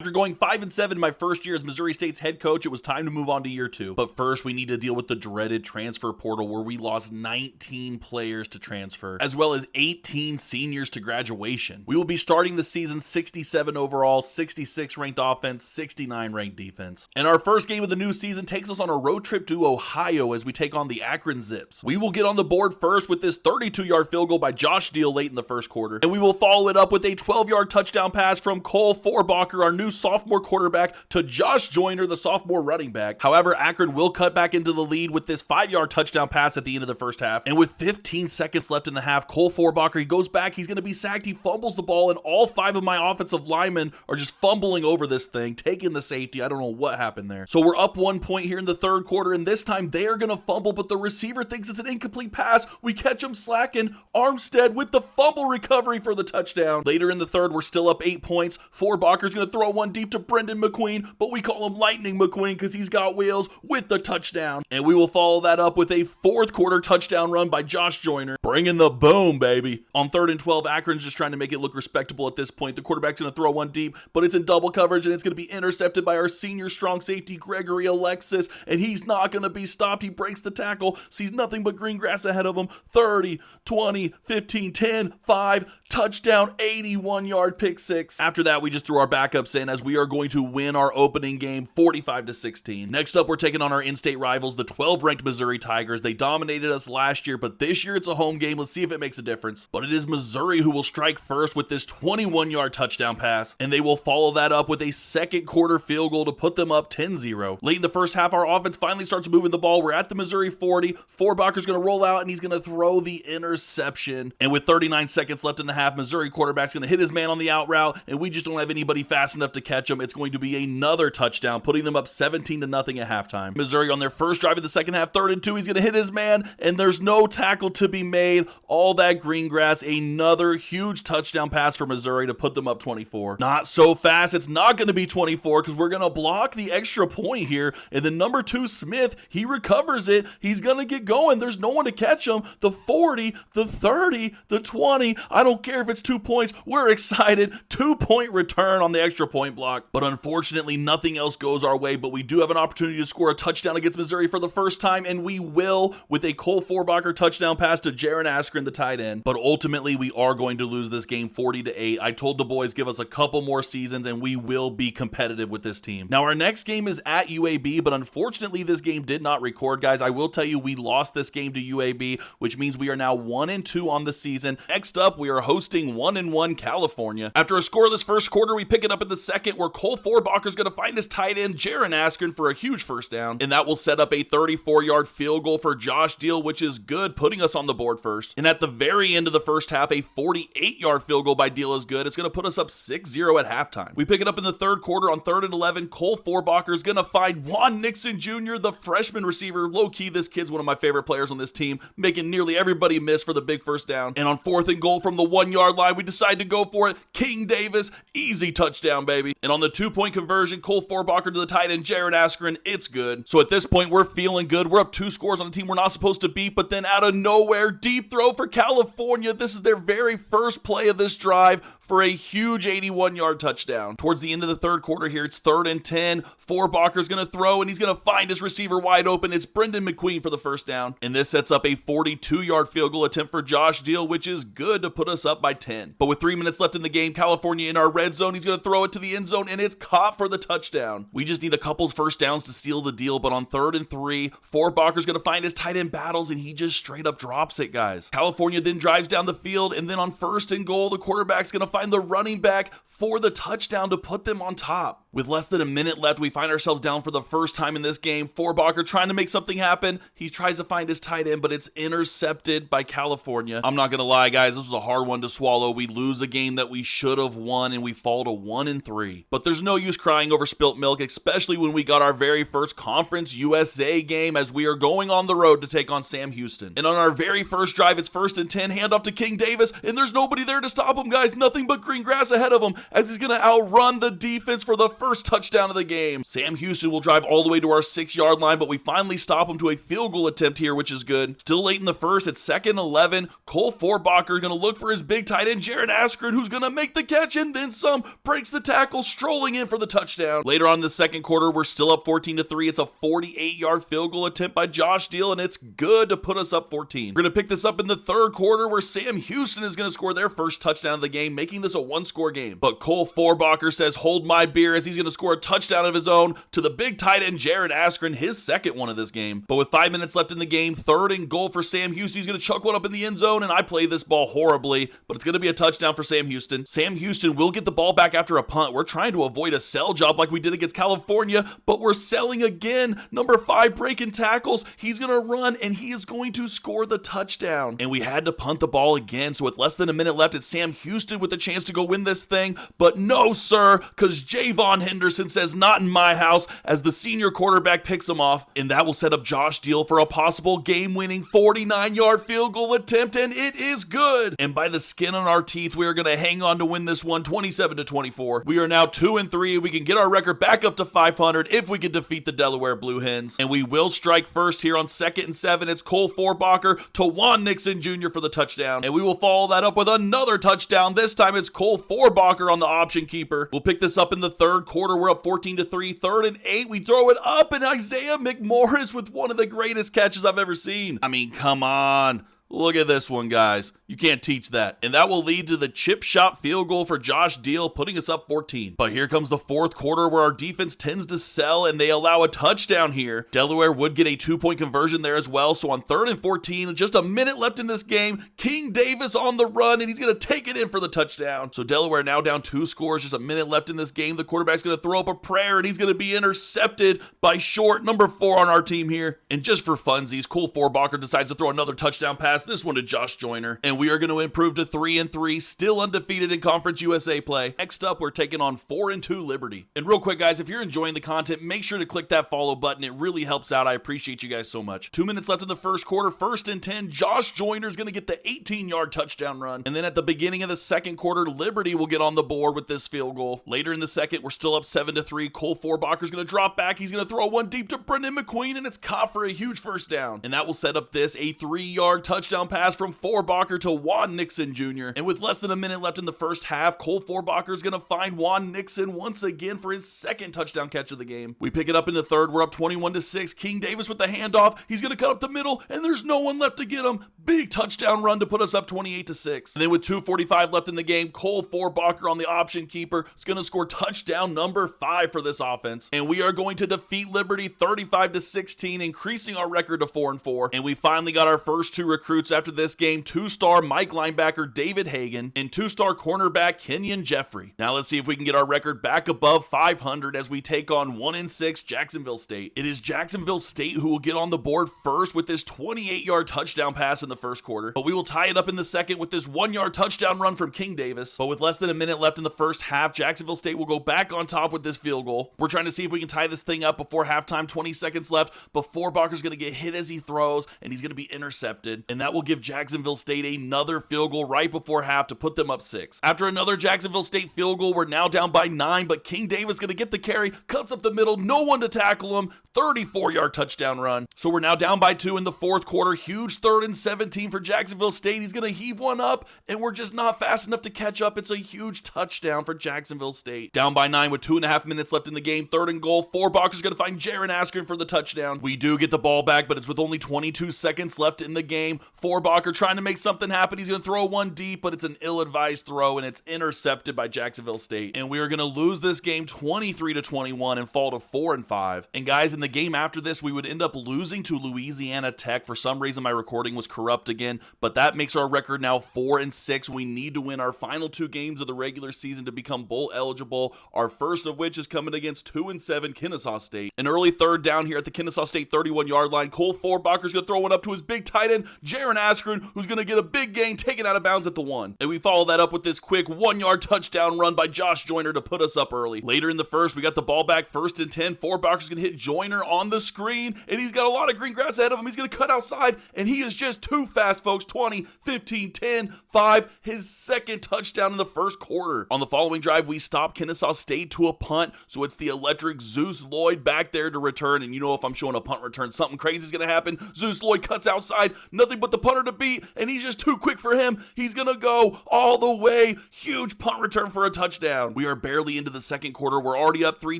After going 5-7 my first year as Missouri State's head coach, it was time to move on to year 2. But first, we need to deal with the dreaded transfer portal where we lost 19 players to transfer, as well as 18 seniors to graduation. We will be starting the season 67 overall, 66 ranked offense, 69 ranked defense. And our first game of the new season takes us on a road trip to Ohio as we take on the Akron Zips. We will get on the board first with this 32-yard field goal by Josh Deal late in the first quarter, and we will follow it up with a 12-yard touchdown pass from Cole Forbacher, our new sophomore quarterback, to Josh Joyner, the sophomore running back. However, Akron will cut back into the lead with this 5-yard touchdown pass at the end of the first half, and with 15 seconds left in the half, Cole Forbacher, he goes back, he's going to be sacked, he fumbles the ball, and all 5 of my offensive linemen are just fumbling over this thing, taking the safety. I don't know what happened there. So we're up 1 point here in the third quarter, and this time they are going to fumble, but the receiver thinks it's an incomplete pass. We catch him slacking. Armstead with the fumble recovery for the touchdown. Later in the third, we're still up 8 points. Forbacher's going to throw one deep to Brendan McQueen, but we call him Lightning McQueen because he's got wheels, with the touchdown. And we will follow that up with a fourth quarter touchdown run by Josh Joyner, bringing the boom, baby. On 3rd and 12, Akron's just trying to make it look respectable at this point. The quarterback's going to throw one deep, but it's in double coverage, and it's going to be intercepted by our senior strong safety, Gregory Alexis, and he's not going to be stopped. He breaks the tackle, sees nothing but green grass ahead of him. 30, 20, 15, 10, 5, touchdown, 81-yard pick six. After that, we just threw our backups in as we are going to win our opening game 45-16. Next up, we're taking on our in-state rivals, the 12th-ranked Missouri Tigers. They dominated us last year, but this year it's a home game. Let's see if it makes a difference. But it is Missouri who will strike first with this 21-yard touchdown pass, and they will follow that up with a second quarter field goal to put them up 10-0. Late in the first half, our offense finally starts moving the ball. We're at the Missouri 40. Forbacher's going to roll out, and he's going to throw the interception. And with 39 seconds left in the half, Missouri quarterback's going to hit his man on the out route, and we just don't have anybody fast enough to catch him. It's going to be another touchdown, putting them up 17-0 at halftime. Missouri on their first drive of the second half, 3rd and 2, he's going to hit his man, and there's no tackle to be made. All that green grass, another huge touchdown pass for Missouri to put them up 24. Not so fast. It's not going to be 24 because we're going to block the extra point here, and then number 2, Smith, he recovers it. He's going to get going. There's no one to catch him. The 40, the 30, the 20. I don't care if it's 2 points. We're excited. 2-point return on the extra point block. But unfortunately, nothing else goes our way, but we do have an opportunity to score a touchdown against Missouri for the first time, and we will with a Cole Forbacher touchdown pass to Jaron Askren, the tight end. But ultimately, we are going to lose this game 40-8. I told the boys, give us a couple more seasons, and we will be competitive with this team. Now, our next game is at UAB, but unfortunately, this game did not record, guys. I will tell you, we lost this game to UAB, which means we are now 1-2 on the season. Next up, we are hosting 1-1 California. After a scoreless first quarter, we pick it up in the second where Cole Forbacher is going to find his tight end, Jaron Askren, for a huge first down, and that will set up a 34-yard field goal for Josh Deal, which is good, putting us on the board first. And at the very end of the first half, a 48-yard field goal by Deal is good. It's going to put us up 6-0 at halftime. We pick it up in the third quarter on 3rd and 11. Cole Forbacher is going to find Juan Nixon Jr., the freshman receiver. Low-key, this kid's one of my favorite players on this team, making nearly everybody miss for the big first down. And on 4th and goal from the 1-yard line, we decide to go for it. King Davis, easy touchdown, baby. And on the 2-point conversion, Cole Forbacher to the tight end, Jaron Askren, it's good. So at this point, we're feeling good. We're up 2 scores on a team we're not supposed to beat, but then out of nowhere, deep throw for California. This is their very first play of this drive for a huge 81-yard touchdown. Towards the end of the third quarter here, it's 3rd and 10. Forbacher's going to throw, and he's going to find his receiver wide open. It's Brendan McQueen for the first down. And this sets up a 42-yard field goal attempt for Josh Deal, which is good to put us up by 10. But with 3 minutes left in the game, California in our red zone, he's going to throw it to the end zone, and it's caught for the touchdown. We just need a couple first downs to seal the deal, but on 3rd and 3, Forbacher's going to find his tight end battles, and he just straight up drops it, guys. California then drives down the field, and then on 1st and goal, the quarterback's going to find the running back for the touchdown to put them on top. With less than a minute left, we find ourselves down for the first time in this game. Forbacher trying to make something happen. He tries to find his tight end, but it's intercepted by California. I'm not going to lie, guys. This was a hard one to swallow. We lose a game that we should have won, and we fall to 1-3. But there's no use crying over spilt milk, especially when we got our very first Conference USA game as we are going on the road to take on Sam Houston. And on our very first drive, it's 1st and 10, handoff to King Davis, and there's nobody there to stop him, guys. Nothing but green grass ahead of him as he's going to outrun the defense for the first touchdown of the game. Sam Houston will drive all the way to our 6-yard line, but we finally stop him to a field goal attempt here, which is good. Still late in the first, it's 2nd and 11. Cole Forbacher going to look for his big tight end, Jaron Askren, who's going to make the catch and then some, breaks the tackle, strolling in for the touchdown. Later on in the second quarter, we're still up 14-3. It's a 48-yard field goal attempt by Josh Deal, and it's good to put us up 14. We're going to pick this up in the third quarter where Sam Houston is going to score their first touchdown of the game, making this a one-score game. But Cole Forbacher says, hold my beer, as he's going to score a touchdown of his own to the big tight end, Jaron Askren, his second one of this game. But with 5 minutes left in the game, 3rd and goal for Sam Houston. He's going to chuck one up in the end zone, and I play this ball horribly, but it's going to be a touchdown for Sam Houston. Sam Houston will get the ball back after a punt. We're trying to avoid a sell job like we did against California, but we're selling again. Number 5 breaking tackles. He's going to run, and he is going to score the touchdown. And we had to punt the ball again, so with less than a minute left, it's Sam Houston with a chance to go win this thing, but no, sir, because Javon Henderson says, not in my house, as the senior quarterback picks him off, and that will set up Josh Deal for a possible game-winning 49-yard field goal attempt, and it is good. And by the skin on our teeth, we are going to hang on to win this one 27-24. We are now 2-3. We can get our record back up to 500 if we can defeat the Delaware Blue Hens, and we will strike first here on 2nd and 7. It's Cole Forbacher to Juan Nixon Jr. for the touchdown, and we will follow that up with another touchdown. This time it's Cole Forbacher on the option keeper. We'll pick this up in the third quarter. We're up 14-3. 3rd and 8. We throw it up, and Isaiah McMorris with one of the greatest catches I've ever seen. I mean, come on. Look at this one, guys. You can't teach that. And that will lead to the chip shot field goal for Josh Deal, putting us up 14. But here comes the fourth quarter where our defense tends to sell and they allow a touchdown here. Delaware would get a 2-point conversion there as well. So on 3rd and 14, just a minute left in this game, King Davis on the run, and he's going to take it in for the touchdown. So Delaware now down 2 scores, just a minute left in this game. The quarterback's going to throw up a prayer, and he's going to be intercepted by Short, number 4 on our team here. And just for funsies, Cole Forbacher decides to throw another touchdown pass, this one to Josh Joyner, and we are going to improve to 3-3, still undefeated in Conference USA play. Next up, we're taking on 4-2 Liberty. And real quick, guys, if you're enjoying the content, make sure to click that follow button. It really helps out. I appreciate you guys so much. 2 minutes left in the first quarter, 1st and 10. Josh Joyner is going to get the 18-yard touchdown run, and then at the beginning of the second quarter, Liberty will get on the board with this field goal. Later in the second, we're still up 7-3. Cole Forbacher is going to drop back. He's going to throw one deep to Brendan McQueen, and it's caught for a huge first down. And that will set up this, a 3-yard touchdown pass from Forbacher to Juan Nixon Jr. And with less than a minute left in the first half, Cole Forbacher is going to find Juan Nixon once again for his second touchdown catch of the game. We pick it up in the third. We're up 21-6. King Davis with the handoff. He's going to cut up the middle, and there's no one left to get him. Big touchdown run to put us up 28-6. And then with 2:45 left in the game, Cole Forbacher on the option keeper is going to score touchdown number 5 for this offense. And we are going to defeat Liberty 35-16, increasing our record to 4-4. And we finally got our first 2 recruits after this game. 2-star Mike linebacker David Hagan and 2-star cornerback Kenyon Jeffrey. Now let's see if we can get our record back above 500 as we take on 1-6 Jacksonville State. It is Jacksonville State who will get on the board first with this 28-yard touchdown pass in the first quarter, but we will tie it up in the second with this 1-yard touchdown run from King Davis. But with less than a minute left in the first half, Jacksonville State will go back on top with this field goal. We're trying to see if we can tie this thing up before halftime. 20 seconds left, but Forbacher's going to get hit as he throws, and he's going to be intercepted, and that will give Jacksonville State another field goal right before half to put them up 6. After another Jacksonville State field goal, we're now down by 9, but King Davis going to get the carry, cuts up the middle, no one to tackle him, 34-yard touchdown run. So we're now down by 2 in the fourth quarter. Huge 3rd and 17 for Jacksonville State. He's going to heave one up, and we're just not fast enough to catch up. It's a huge touchdown for Jacksonville State. Down by 9 with 2.5 minutes left in the game. 3rd and goal. Forbacher's going to find Jaron Askren for the touchdown. We do get the ball back, but it's with only 22 seconds left in the game. Forbacher trying to make something happen. He's going to throw one deep, but it's an ill-advised throw, and it's intercepted by Jacksonville State. And we are going to lose this game 23-21 and fall to 4-5. And guys, in the game after this, we would end up losing to Louisiana Tech. For some reason, my recording was corrupt again, but that makes our record now 4-6. We need to win our final 2 games of the regular season to become bowl eligible. Our first of which is coming against 2-7 Kennesaw State. An early 3rd down here at the Kennesaw State 31-yard line. Cole Forbacher's going to throw one up to his big tight end, Jaron Askren, who's going to get a big gain taken out of bounds at the 1. And we follow that up with this quick 1-yard touchdown run by Josh Joyner to put us up early. Later in the first, we got the ball back 1st and 10. Forbacher's going to hit Joyner on the screen, and he's got a lot of green grass ahead of him. He's going to cut outside, and he is just too too fast, folks. 20, 15, 10, 5. His second touchdown in the first quarter. On the following drive, we stop Kennesaw State to a punt, so it's the electric Zeus Lloyd back there to return, and you know if I'm showing a punt return, something crazy is going to happen. Zeus Lloyd cuts outside, nothing but the punter to beat, and he's just too quick for him. He's going to go all the way. Huge punt return for a touchdown. We are barely into the second quarter. We're already up 3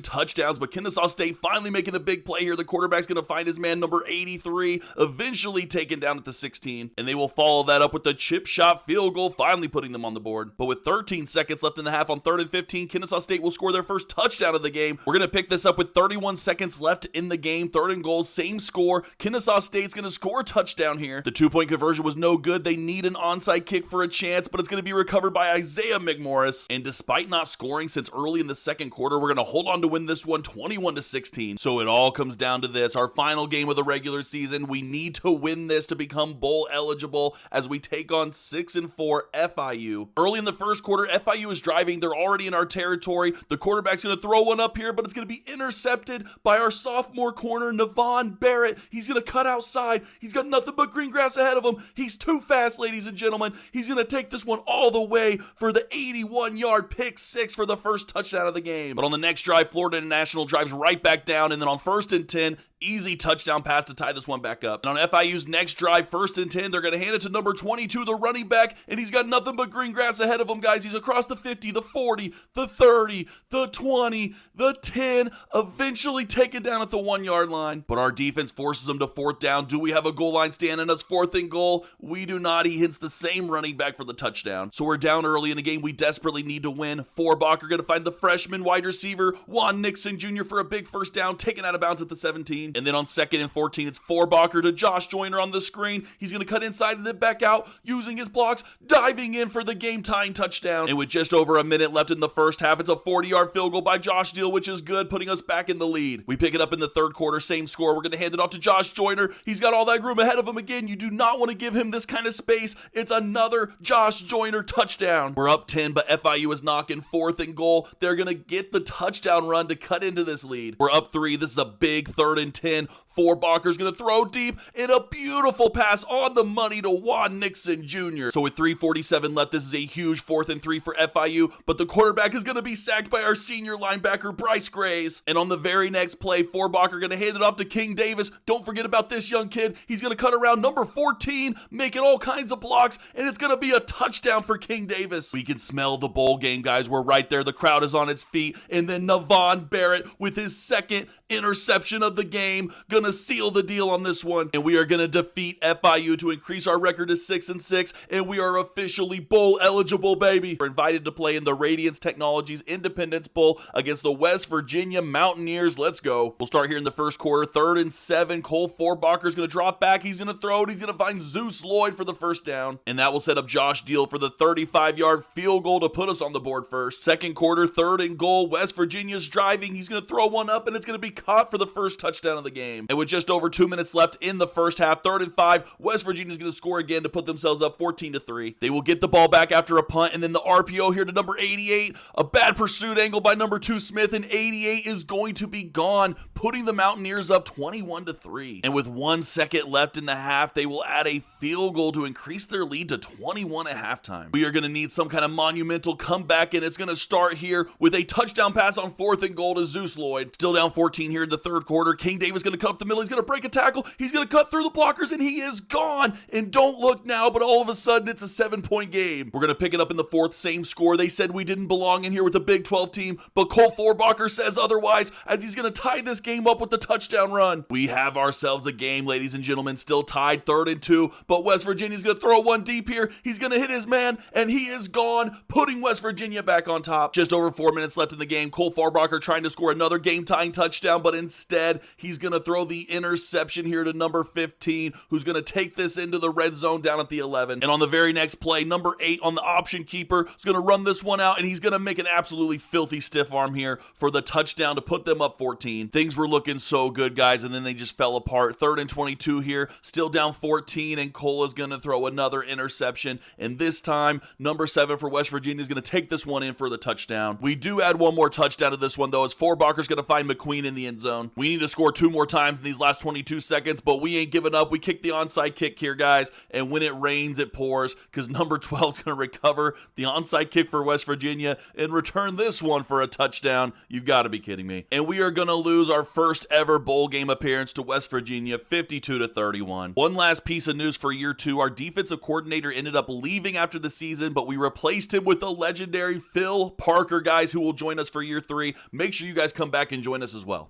touchdowns, but Kennesaw State finally making a big play here. The quarterback's going to find his man, number 83, eventually taken down at the 16, and they will follow that up with the chip shot field goal, finally putting them on the board. But with 13 seconds left in the half on 3rd and 15, Kennesaw State will score their first touchdown of the game. We're going to pick this up with 31 seconds left in the game. 3rd and goal, same score. Kennesaw State's going to score a touchdown here. The 2-point conversion was no good. They need an onside kick for a chance, but it's going to be recovered by Isaiah McMorris. And despite not scoring since early in the second quarter, we're going to hold on to win this one 21-16. So it all comes down to this, our final game of the regular season. We need to win this to become bowl eligible as we take on 6-4 FIU. Early in the first quarter, FIU is driving. They're already in our territory. The quarterback's going to throw one up here, but it's going to be intercepted by our sophomore corner, Navon Barrett. He's going to cut outside. He's got nothing but green grass ahead of him. He's too fast, ladies and gentlemen. He's going to take this one all the way for the 81-yard pick 6 for the first touchdown of the game. But on the next drive, Florida International drives right back down, and then on 1st and 10, easy touchdown pass to tie this one back up. And on FIU's next drive, 1st and 10, they're going to hand it to number 22, the running back, and he's got nothing but green grass ahead of him, guys. He's across the 50, the 40, the 30, the 20, the 10, eventually taken down at the 1-yard line. But our defense forces him to 4th down. Do we have a goal line stand in us? 4th and goal? We do not. He hits the same running back for the touchdown. So we're down early in the game. We desperately need to win. Forbach are going to find the freshman wide receiver, Juan Nixon Jr., for a big first down, taken out of bounds at the 17. And then on 2nd and 14, it's Forbacher to Josh Joyner on the screen. He's going to cut inside and then back out using his blocks, diving in for the game-tying touchdown. And with just over a minute left in the first half, it's a 40-yard field goal by Josh Deal, which is good, putting us back in the lead. We pick it up in the 3rd quarter, same score. We're going to hand it off to Josh Joyner. He's got all that room ahead of him again. You do not want to give him this kind of space. It's another Josh Joyner touchdown. We're up 10, but FIU is knocking. 4th and goal. They're going to get the touchdown run to cut into this lead. We're up 3. This is a big 3rd and 10. Forbacher's going to throw deep in a beautiful pass on the money to Juan Nixon Jr. So with 3:47 left, this is a huge 4th and 3 for FIU, but the quarterback is going to be sacked by our senior linebacker, Bryce Grays. And on the very next play, Forbacher going to hand it off to King Davis. Don't forget about this young kid. He's going to cut around number 14, making all kinds of blocks, and it's going to be a touchdown for King Davis. We can smell the bowl game, guys. We're right there. The crowd is on its feet, and then Navon Barrett with his second interception of the game, going to seal the deal on this one, and we are going to defeat FIU to increase our record to 6-6, and we are officially bowl eligible, baby. We're invited to play in the Radiance Technologies Independence Bowl against the West Virginia Mountaineers. Let's go. We'll start here in the first quarter. 3rd and 7. Cole Forbacher's going to drop back. He's going to throw it. He's going to find Zeus Lloyd for the first down, and that will set up Josh Deal for the 35-yard field goal to put us on the board first. 2nd quarter, 3rd and goal. West Virginia's driving. He's going to throw one up, and it's going to be caught for the first touchdown of the game. And with just over 2 minutes left in the first half, 3rd and 5, West Virginia's going to score again to put themselves up 14-3. They will get the ball back after a punt, and then the RPO here to number 88. A bad pursuit angle by number 2 Smith, and 88 is going to be gone, putting the Mountaineers up 21-3. And with 1 second left in the half, they will add a field goal to increase their lead to 21 at halftime. We are going to need some kind of monumental comeback, and it's going to start here with a touchdown pass on 4th and goal to Zeus Lloyd. Still down 14 here in the 3rd quarter. King Davis going to cut up the middle. He's going to break a tackle. He's going to cut through the blockers, and he is gone. And don't look now, but all of a sudden, it's a 7-point game. We're going to pick it up in the 4th, same score. They said we didn't belong in here with the Big 12 team, but Cole Forbacher says otherwise, as he's going to tie this game up with the touchdown run. We have ourselves a game, ladies and gentlemen, still tied 3rd and 2, but West Virginia's going to throw one deep here. He's going to hit his man, and he is gone, putting West Virginia back on top. Just over 4 minutes left in the game. Cole Forbacher trying to score another game-tying touchdown, but instead, he's going to throw the interception here to number 15, who's going to take this into the red zone down at the 11. And on the very next play, number 8 on the option keeper is going to run this one out, and he's going to make an absolutely filthy stiff arm here for the touchdown to put them up 14. Things were looking so good, guys, and then they just fell apart. 3rd and 22 here, still down 14, and Cole is going to throw another interception, and this time, number 7 for West Virginia is going to take this one in for the touchdown. We do add one more touchdown to this one, though, as Forbacker's going to find McQueen in the end zone. We need to score 2 more times in these last 22 seconds, but we ain't giving up. We kick the onside kick here, guys, and when it rains, it pours, because number 12 is going to recover the onside kick for West Virginia and return this one for a touchdown. You've got to be kidding me. And we are going to lose our first ever bowl game appearance to West Virginia, 52-31. One last piece of news for year 2. Our defensive coordinator ended up leaving after the season, but we replaced him with the legendary Phil Parker, guys, who will join us for year 3. Make sure you guys come back and join us as well.